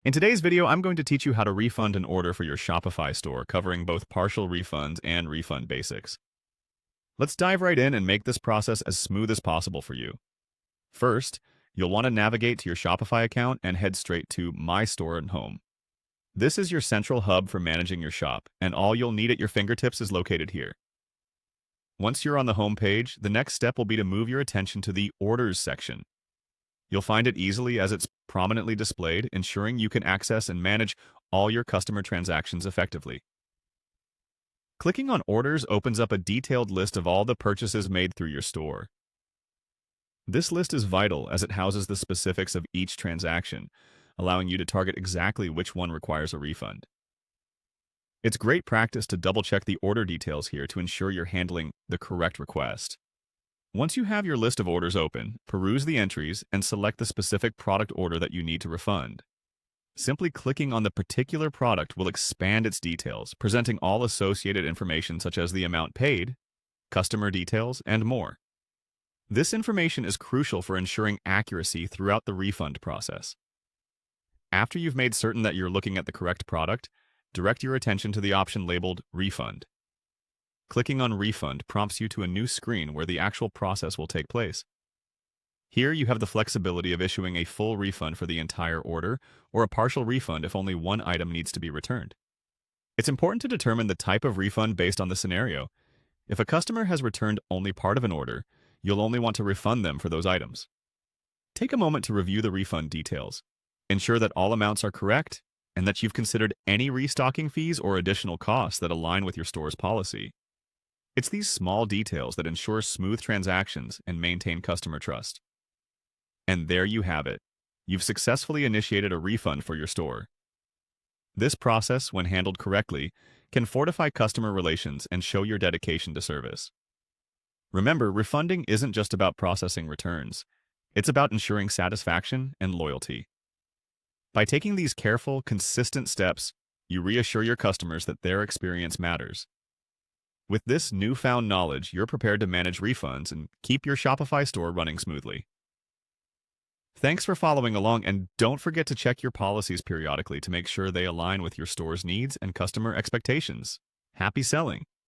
In today's video, I'm going to teach you how to refund an order for your Shopify store, covering both partial refunds and refund basics. Let's dive right in and make this process as smooth as possible for you. First, you'll want to navigate to your Shopify account and head straight to My Store and Home. This is your central hub for managing your shop, and all you'll need at your fingertips is located here. Once you're on the home page, the next step will be to move your attention to the Orders section. You'll find it easily as it's prominently displayed, ensuring you can access and manage all your customer transactions effectively. Clicking on Orders opens up a detailed list of all the purchases made through your store. This list is vital as it houses the specifics of each transaction, allowing you to target exactly which one requires a refund. It's great practice to double-check the order details here to ensure you're handling the correct request. Once you have your list of orders open, peruse the entries and select the specific product order that you need to refund. Simply clicking on the particular product will expand its details, presenting all associated information such as the amount paid, customer details, and more. This information is crucial for ensuring accuracy throughout the refund process. After you've made certain that you're looking at the correct product, direct your attention to the option labeled Refund. Clicking on Refund prompts you to a new screen where the actual process will take place. Here you have the flexibility of issuing a full refund for the entire order or a partial refund if only one item needs to be returned. It's important to determine the type of refund based on the scenario. If a customer has returned only part of an order, you'll only want to refund them for those items. Take a moment to review the refund details. Ensure that all amounts are correct and that you've considered any restocking fees or additional costs that align with your store's policy. It's these small details that ensure smooth transactions and maintain customer trust. And there you have it. You've successfully initiated a refund for your store. This process, when handled correctly, can fortify customer relations and show your dedication to service. Remember, refunding isn't just about processing returns. It's about ensuring satisfaction and loyalty. By taking these careful, consistent steps, you reassure your customers that their experience matters. With this newfound knowledge, you're prepared to manage refunds and keep your Shopify store running smoothly. Thanks for following along, and don't forget to check your policies periodically to make sure they align with your store's needs and customer expectations. Happy selling!